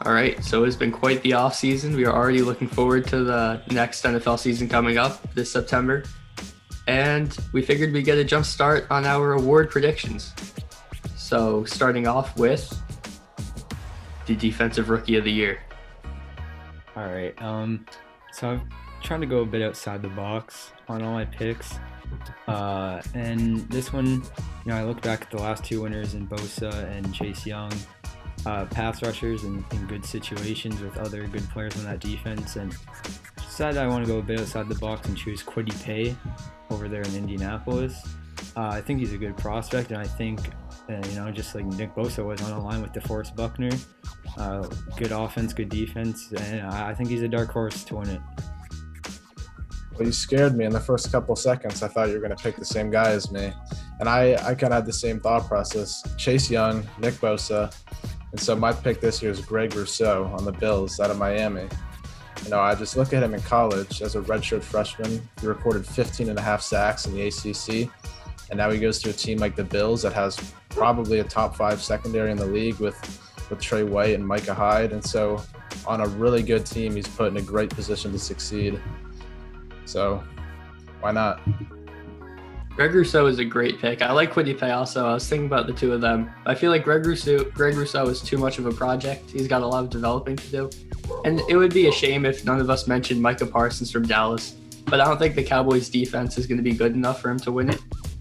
All right, so it's been quite the off season. We are already looking forward to the next NFL season coming up this September. And we figured we'd get a jump start on our award predictions. So, starting off with the Defensive Rookie of the Year. All right. So I'm trying to go a bit outside the box on all my picks. And this one, I look back at the last two winners in Bosa and Chase Young, pass rushers in good situations with other good players on that defense, and decided I want to go a bit outside the box and choose Kwity Paye over there in Indianapolis. I think he's a good prospect, and I think, just like Nick Bosa was on a line with DeForest Buckner, good offense, good defense, and I think he's a dark horse to win it. Well, you scared me in the first couple seconds. I thought you were going to pick the same guy as me. And I kind of had the same thought process. Chase Young, Nick Bosa. And so my pick this year is Greg Rousseau on the Bills out of Miami. I just look at him in college as a redshirt freshman. He recorded 15 and a half sacks in the ACC. And now he goes to a team like the Bills that has probably a top 5 secondary in the league with Trey White and Micah Hyde. And so on a really good team, he's put in a great position to succeed. So why not? Greg Rousseau is a great pick. I like Kwity Paye also. I was thinking about the two of them. I feel like Greg Rousseau is too much of a project. He's got a lot of developing to do. And it would be a shame if none of us mentioned Micah Parsons from Dallas. But I don't think the Cowboys defense is going to be good enough for him to win it.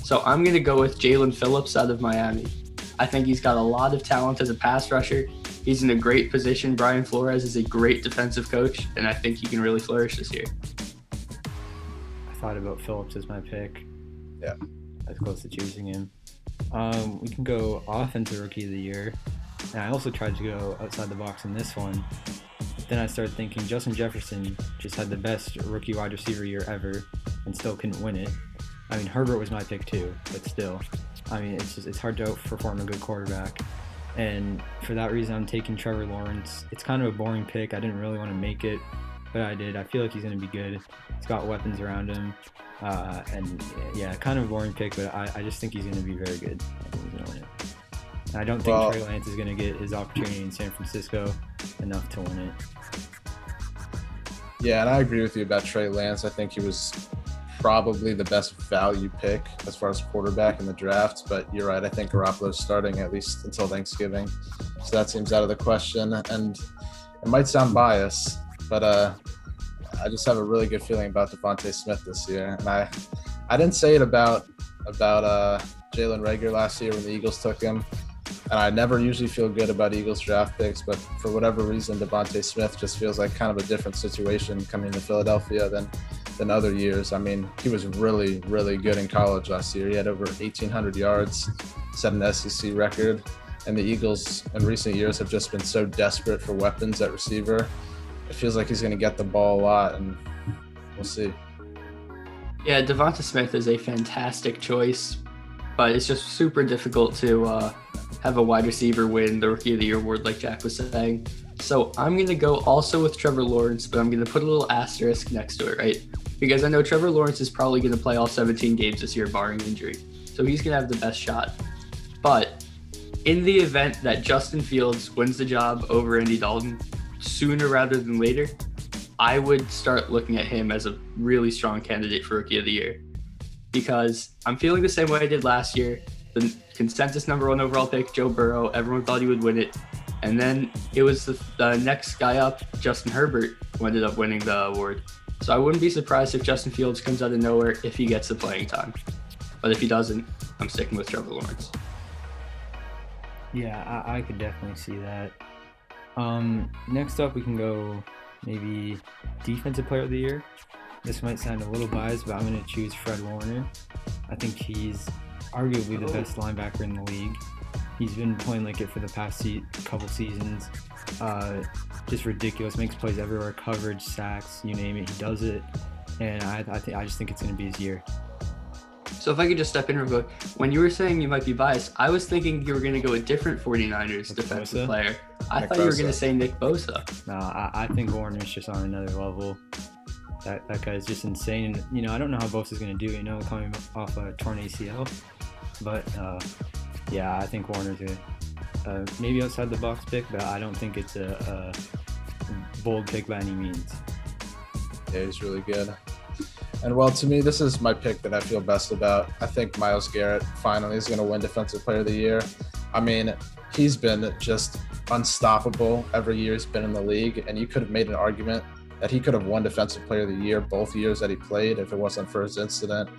So I'm going to go with Jalen Phillips out of Miami. I think he's got a lot of talent as a pass rusher. He's in a great position. Brian Flores is a great defensive coach, and I think he can really flourish this year. I thought about Phillips as my pick. Yeah. I was close to choosing him. We can go Offensive Rookie of the Year. And I also tried to go outside the box in this one. Then I started thinking Justin Jefferson just had the best rookie wide receiver year ever and still couldn't win it. I mean, Herbert was my pick too, but still. I mean, it's hard to outperform a good quarterback. And for that reason, I'm taking Trevor Lawrence. It's kind of a boring pick. I didn't really want to make it, but I did. I feel like he's going to be good. He's got weapons around him. And yeah, kind of a boring pick, but I just think he's going to be very good. I think he's going to win it. And I don't think Trey Lance is going to get his opportunity in San Francisco enough to win it. Yeah, and I agree with you about Trey Lance. I think he was probably the best value pick as far as quarterback in the draft, but you're right. I think Garoppolo's starting at least until Thanksgiving. So that seems out of the question. And it might sound biased, but I just have a really good feeling about Devontae Smith this year. And I didn't say it about Jalen Reagor last year when the Eagles took him. And I never usually feel good about Eagles draft picks, but for whatever reason, Devontae Smith just feels like kind of a different situation coming to Philadelphia than other years. I mean, he was really, really good in college last year. He had over 1,800 yards, set an SEC record. And the Eagles in recent years have just been so desperate for weapons at receiver. It feels like he's going to get the ball a lot, and we'll see. Yeah, Devonta Smith is a fantastic choice, but it's just super difficult to have a wide receiver win the Rookie of the Year award like Jack was saying. So I'm going to go also with Trevor Lawrence, but I'm going to put a little asterisk next to it, right? Because I know Trevor Lawrence is probably going to play all 17 games this year, barring injury. So he's going to have the best shot. But in the event that Justin Fields wins the job over Andy Dalton sooner rather than later, I would start looking at him as a really strong candidate for Rookie of the Year. Because I'm feeling the same way I did last year. The consensus #1 overall pick, Joe Burrow, everyone thought he would win it. And then it was the next guy up, Justin Herbert, who ended up winning the award. So I wouldn't be surprised if Justin Fields comes out of nowhere if he gets the playing time. But if he doesn't, I'm sticking with Trevor Lawrence. Yeah, I could definitely see that. Next up, we can go maybe Defensive Player of the Year. This might sound a little biased, but I'm going to choose Fred Warner. I think he's arguably the best linebacker in the league. He's been playing like it for the past couple seasons. Just ridiculous. Makes plays everywhere. Coverage, sacks, you name it, he does it. And I just think it's going to be his year. So if I could just step in real quick, when you were saying you might be biased, I was thinking you were going to go a different 49ers defensive player. I thought you were going to say Nick Bosa. No, I think Warner's just on another level. That guy's just insane. And, I don't know how Bosa's going to do, coming off a torn ACL. But, yeah, I think Warner's maybe outside the box pick, but I don't think it's a bold pick by any means. Yeah, he's really good. And well, to me, this is my pick that I feel best about. I think Myles Garrett finally is going to win Defensive Player of the Year. I mean, he's been just unstoppable every year he's been in the league, and you could have made an argument that he could have won Defensive Player of the Year both years that he played if it wasn't for his incident,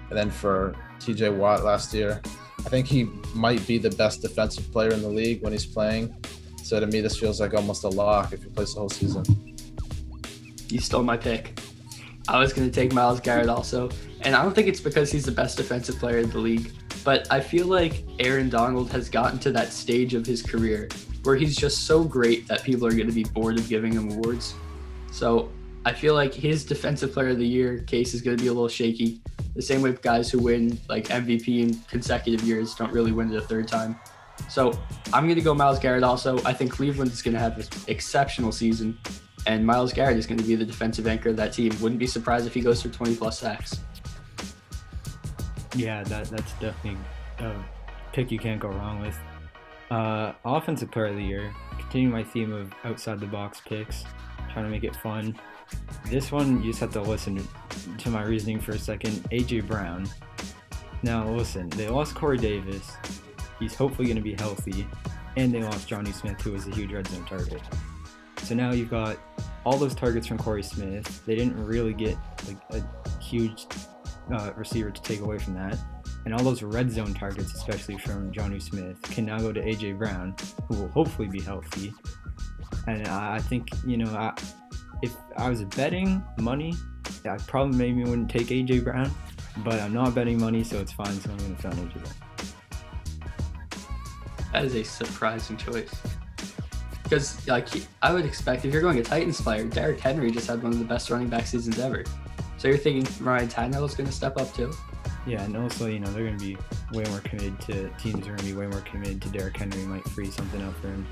and then for TJ Watt last year. I think he might be the best defensive player in the league when he's playing. So to me, this feels like almost a lock if he plays the whole season. You stole my pick. I was going to take Myles Garrett also, and I don't think it's because he's the best defensive player in the league, but I feel like Aaron Donald has gotten to that stage of his career where he's just so great that people are going to be bored of giving him awards. So I feel like his Defensive Player of the Year case is going to be a little shaky. The same with guys who win like MVP in consecutive years don't really win it a third time. So I'm going to go Myles Garrett also. I think Cleveland is going to have an exceptional season, and Myles Garrett is going to be the defensive anchor of that team. Wouldn't be surprised if he goes for 20-plus sacks. Yeah, that's definitely a pick you can't go wrong with. Offensive Player of the Year. Continuing my theme of outside the box picks, trying to make it fun. This one, you just have to listen to my reasoning for a second. A.J. Brown. Now, listen, they lost Corey Davis. He's hopefully going to be healthy. And they lost Johnny Smith, who was a huge red zone target. So now you've got all those targets from Corey Smith. They didn't really get like a huge receiver to take away from that. And all those red zone targets, especially from Johnny Smith, can now go to A.J. Brown, who will hopefully be healthy. And I think, if I was betting money, I probably maybe wouldn't take A.J. Brown, but I'm not betting money, so it's fine, so I'm going to throw an A.J. Brown. That is a surprising choice. Because I would expect if you're going a Titans player, Derrick Henry just had one of the best running back seasons ever. So you're thinking Ryan Tannehill is going to step up too? Yeah, and also, they're going to be way more committed to teams are going to be way more committed to Derrick Henry. Might free something up for him.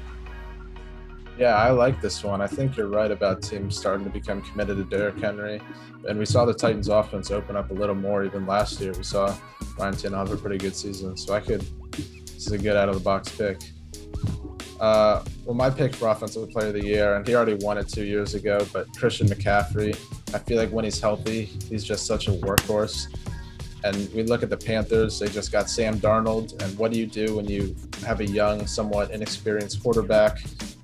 Yeah, I like this one. I think you're right about teams starting to become committed to Derrick Henry. And we saw the Titans offense open up a little more even last year. We saw Ryan Tannehill have a pretty good season. So this is a good out-of-the-box pick. Well, my pick for Offensive Player of the Year, and he already won it 2 years ago, but Christian McCaffrey. I feel like when he's healthy, he's just such a workhorse. And we look at the Panthers, they just got Sam Darnold. And what do you do when you have a young, somewhat inexperienced quarterback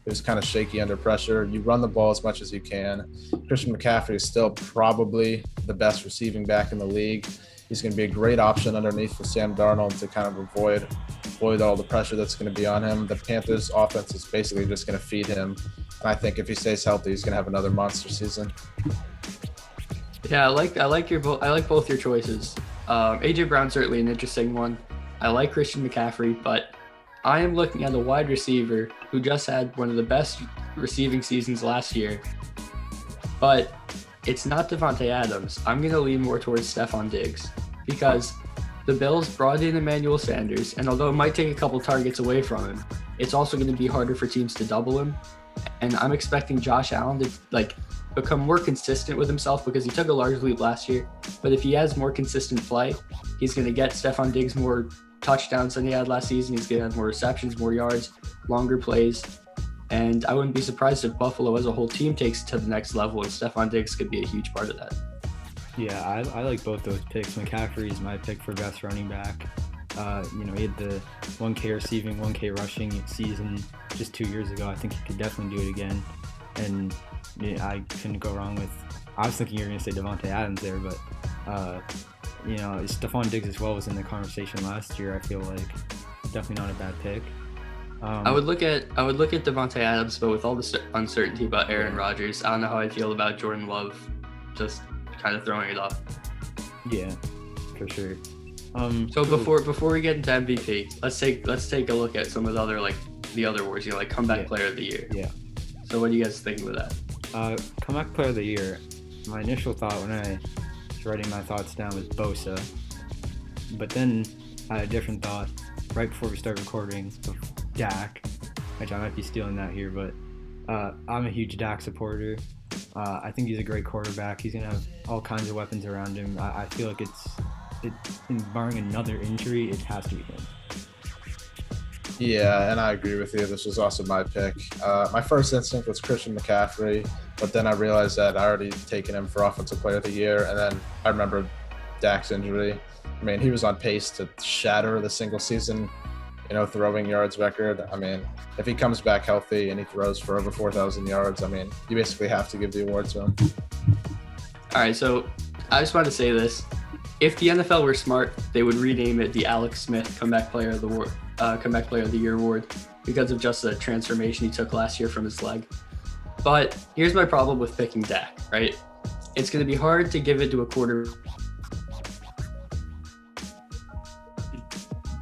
who's kind of shaky under pressure? You run the ball as much as you can. Christian McCaffrey is still probably the best receiving back in the league. He's going to be a great option underneath for Sam Darnold to kind of avoid all the pressure that's going to be on him. The Panthers offense is basically just going to feed him. And I think if he stays healthy, he's going to have another monster season. Yeah, I like both your choices. A.J. Brown's certainly an interesting one. I like Christian McCaffrey, but I am looking at a wide receiver who just had one of the best receiving seasons last year. But it's not Devontae Adams. I'm going to lean more towards Stephon Diggs because the Bills brought in Emmanuel Sanders, and although it might take a couple targets away from him, it's also going to be harder for teams to double him. And I'm expecting Josh Allen to become more consistent with himself because he took a large leap last year. But if he has more consistent play, he's going to get Stephon Diggs more touchdowns than he had last season. He's going to have more receptions, more yards, longer plays. And I wouldn't be surprised if Buffalo as a whole team takes it to the next level, and Stephon Diggs could be a huge part of that. Yeah, I like both those picks. McCaffrey is my pick for best running back. He had the 1K receiving, 1K rushing season just 2 years ago. I think he could definitely do it again. And I couldn't go wrong with – I was thinking you were going to say Devontae Adams there, but, Stephon Diggs as well was in the conversation last year. I feel like definitely not a bad pick. I would look at Devontae Adams, but with all the uncertainty about Aaron Rodgers, I don't know how I feel about Jordan Love just kind of throwing it off. Yeah, for sure. So before we get into MVP, let's take a look at some of the other awards, comeback player of the year. Yeah. So what do you guys think with that? Comeback player of the year. My initial thought when I was writing my thoughts down was Bosa, but then I had a different thought right before we started recording of Dak, which I might be stealing that here, but I'm a huge Dak supporter. I think he's a great quarterback. He's gonna have all kinds of weapons around him. I feel like it's barring another injury, it has to be him. Yeah, and I agree with you. This was also my pick. My first instinct was Christian McCaffrey, but then I realized that I already taken him for Offensive Player of the Year, and then I remembered Dak's injury. I mean, he was on pace to shatter the single season, throwing yards record. I mean, if he comes back healthy and he throws for over 4,000 yards, I mean, you basically have to give the award to him. All right, so I just want to say this. If the NFL were smart, they would rename it the Alex Smith Comeback Player of the Year award because of just the transformation he took last year from his leg. But here's my problem with picking Dak, right? It's going to be hard to give it to a quarter,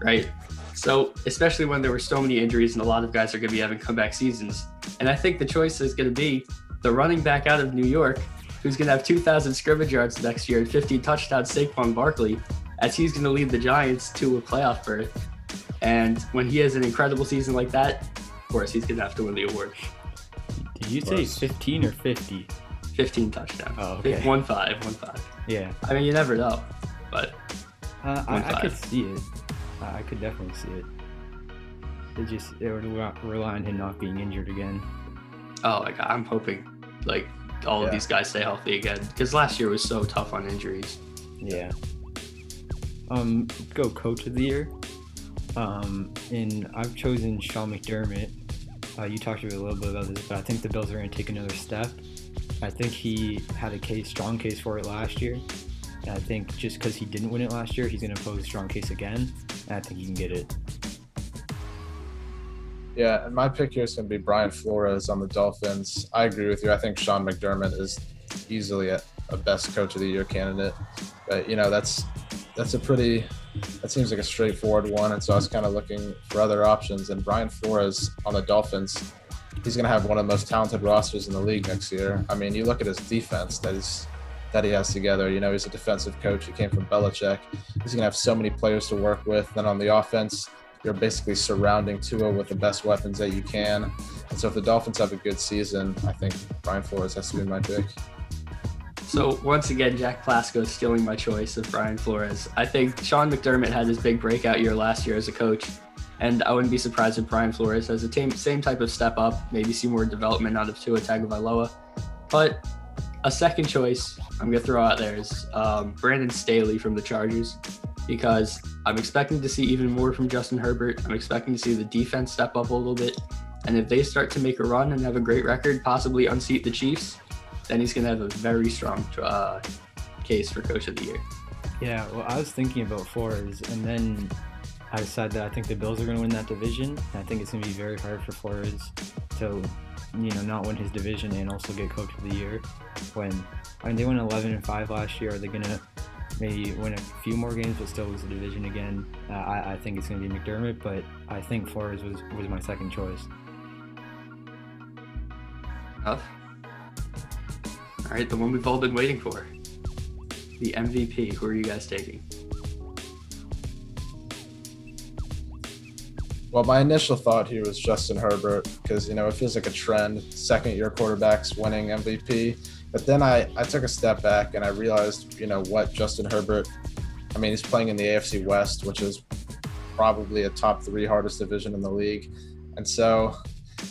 right? So especially when there were so many injuries and a lot of guys are going to be having comeback seasons. And I think the choice is going to be the running back out of New York, who's going to have 2,000 scrimmage yards next year and 15 touchdowns, Saquon Barkley, as he's going to lead the Giants to a playoff berth. And when he has an incredible season like that, of course, he's going to have to win the award. Did you say 15 or 50? 15 touchdowns. Oh, okay. 1-5. Yeah. I mean, you never know, but I could see it. I could definitely see it. It would rely on him not being injured again. Oh my God, I'm hoping all of these guys stay healthy again, because last year was so tough on injuries. Yeah. Go Coach of the Year. And I've chosen Sean McDermott. You talked a little bit about this, but I think the Bills are going to take another step. I think he had a strong case for it last year. And I think just because he didn't win it last year, he's going to pose a strong case again. And I think he can get it. Yeah, and my pick here is going to be Brian Flores on the Dolphins. I agree with you. I think Sean McDermott is easily a best Coach of the Year candidate. But, that seems like a straightforward one. And so I was kind of looking for other options. And Brian Flores on the Dolphins, he's going to have one of the most talented rosters in the league next year. I mean, you look at his defense that he has together. He's a defensive coach. He came from Belichick. He's going to have so many players to work with. Then on the offense, you're basically surrounding Tua with the best weapons that you can. And so if the Dolphins have a good season, I think Brian Flores has to be my pick. So once again, Jack Plaskow is stealing my choice of Brian Flores. I think Sean McDermott had his big breakout year last year as a coach, and I wouldn't be surprised if Brian Flores has the same type of step up, maybe see more development out of Tua Tagovailoa. But a second choice I'm going to throw out there is Brandon Staley from the Chargers, because I'm expecting to see even more from Justin Herbert. I'm expecting to see the defense step up a little bit. And if they start to make a run and have a great record, possibly unseat the Chiefs, then he's going to have a very strong case for Coach of the Year. Yeah, well, I was thinking about Flores, and then I decided that I think the Bills are going to win that division. And I think it's going to be very hard for Flores to, not win his division and also get Coach of the Year. They went 11-5 last year. Are they going to maybe win a few more games but still lose the division again? I think it's going to be McDermott, but I think Flores was my second choice. Tough. All right, the one we've all been waiting for. The MVP. Who are you guys taking? Well, my initial thought here was Justin Herbert because, it feels like a trend, second-year quarterbacks winning MVP. But then I took a step back and I realized, what Justin Herbert, he's playing in the AFC West, which is probably a top 3 hardest division in the league.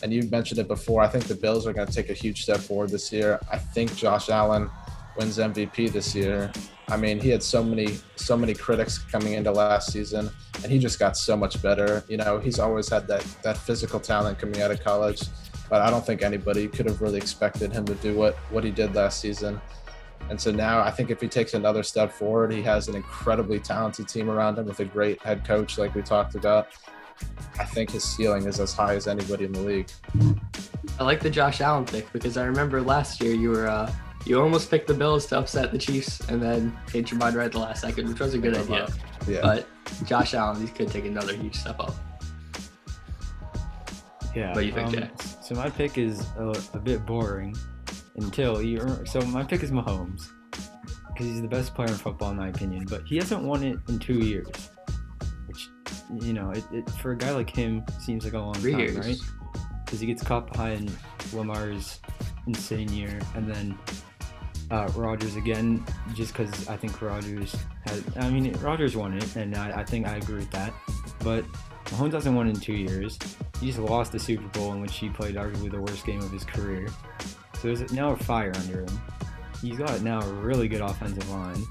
And you mentioned it before, I think the Bills are going to take a huge step forward this year. I think Josh Allen wins MVP this year. He had so many critics coming into last season, and he just got so much better. He's always had that physical talent coming out of college, but I don't think anybody could have really expected him to do what he did last season. And so now I think if he takes another step forward, he has an incredibly talented team around him with a great head coach like we talked about. I think his ceiling is as high as anybody in the league. I like the Josh Allen pick because I remember last year you almost picked the Bills to upset the Chiefs and then changed your mind right at the last second, which was a good idea. Yeah. But Josh Allen, he could take another huge step up. Yeah. What do you think, Jack? So my pick is a bit boring so my pick is Mahomes because he's the best player in football in my opinion, but he hasn't won it in 2 years. It for a guy like him seems like a long 3 time, years. right? Because he gets caught behind Lamar's insane year, and then Rodgers again, just because I think Rodgers won it, and I think I agree with that. But Mahomes hasn't won in 2 years. He just lost the Super Bowl in which he played arguably the worst game of his career. So there's now a fire under him. He's got now a really good offensive line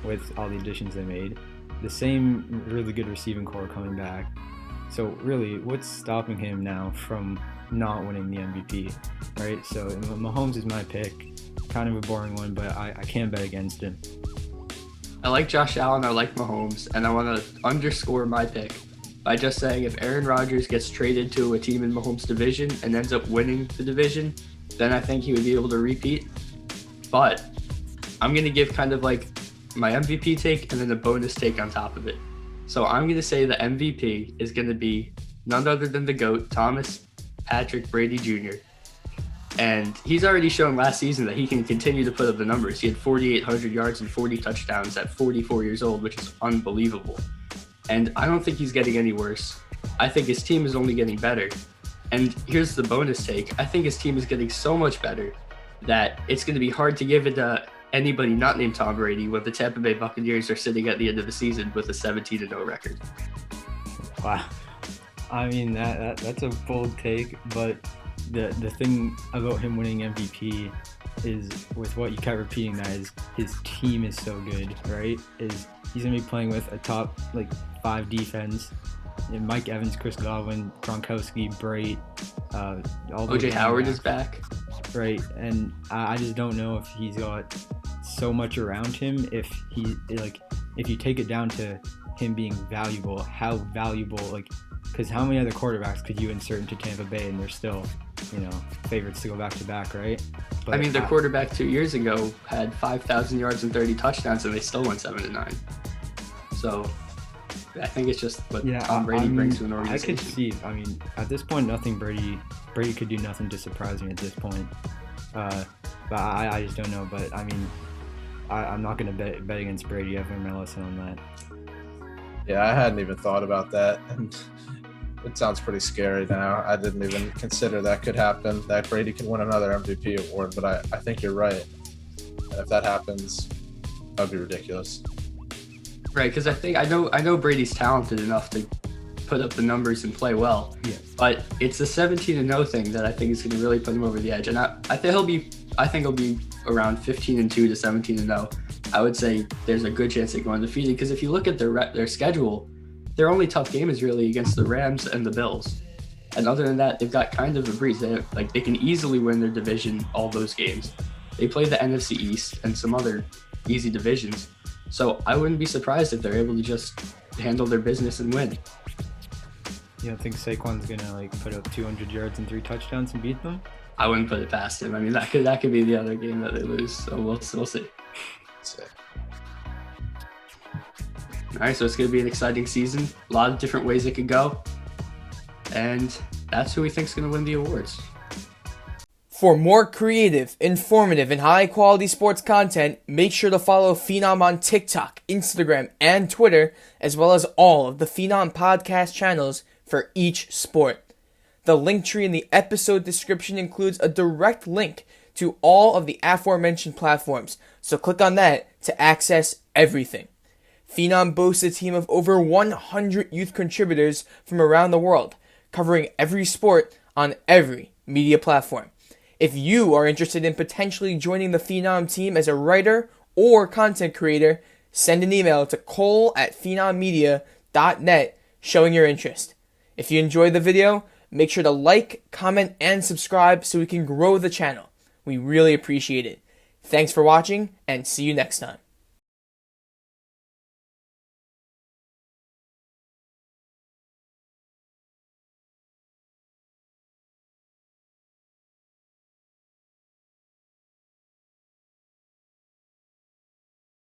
with all the additions they made. The same really good receiving core coming back. So really, what's stopping him now from not winning the MVP, right? So Mahomes is my pick. Kind of a boring one, but I can't bet against him. I like Josh Allen, I like Mahomes, and I want to underscore my pick by just saying if Aaron Rodgers gets traded to a team in Mahomes' division and ends up winning the division, then I think he would be able to repeat. But I'm going to give kind of like my MVP take and then a bonus take on top of it. So I'm going to say the MVP is going to be none other than the GOAT, Thomas Patrick Brady Jr. And he's already shown last season that he can continue to put up the numbers. He had 4,800 yards and 40 touchdowns at 44 years old, which is unbelievable. And I don't think he's getting any worse. I think his team is only getting better. And here's the bonus take. I think his team is getting so much better that it's going to be hard to give it to anybody not named Tom Brady when the Tampa Bay Buccaneers are sitting at the end of the season with a 17-0 record. Wow. I mean, that's a bold take, but the thing about him winning MVP is, with what you kept repeating, that is his team is so good, right? Is he's going to be playing with a top 5 defense. And Mike Evans, Chris Godwin, Gronkowski, Brait, OJ Howard is back. Right, and I just don't know if he's got so much around him. If you take it down to him being valuable, how valuable, because how many other quarterbacks could you insert into Tampa Bay and they're still, favorites to go back to back, right? But I mean, their quarterback 2 years ago had 5,000 yards and 30 touchdowns, and they still went 7-9. So I think it's just what Tom Brady brings to an organization. I could see. I mean, at this point, Brady could do nothing to surprise me at this point. But I just don't know. But I mean, I'm not going to bet against Brady. I've learned my lesson on that. Yeah, I hadn't even thought about that, and it sounds pretty scary now. I didn't even consider that could happen, that Brady could win another MVP award, but I think you're right. And if that happens, that would be ridiculous. Right, because I know Brady's talented enough to put up the numbers and play well. Yeah. But it's the 17-0 thing that I think is going to really put him over the edge. And I think he'll be around 15-2 to 17-0. I would say there's a good chance they go undefeated, because if you look at their schedule, their only tough game is really against the Rams and the Bills. And other than that, they've got kind of a breeze. They can easily win their division, all those games. They play the NFC East and some other easy divisions. So I wouldn't be surprised if they're able to just handle their business and win. You don't think Saquon's gonna put up 200 yards and 3 touchdowns and beat them? I wouldn't put it past him. I mean, that could be the other game that they lose. So we'll see. All right, so it's going to be an exciting season. A lot of different ways it could go. And that's who we think is going to win the awards. For more creative, informative, and high-quality sports content, make sure to follow Phenom on TikTok, Instagram, and Twitter, as well as all of the Phenom podcast channels for each sport. The link tree in the episode description includes a direct link to all of the aforementioned platforms, so click on that to access everything. Phenom boasts a team of over 100 youth contributors from around the world, covering every sport on every media platform. If you are interested in potentially joining the Phenom team as a writer or content creator, send an email to cole@phenommedia.net showing your interest. If you enjoyed the video, make sure to like, comment, and subscribe so we can grow the channel. We really appreciate it. Thanks for watching, and see you next time.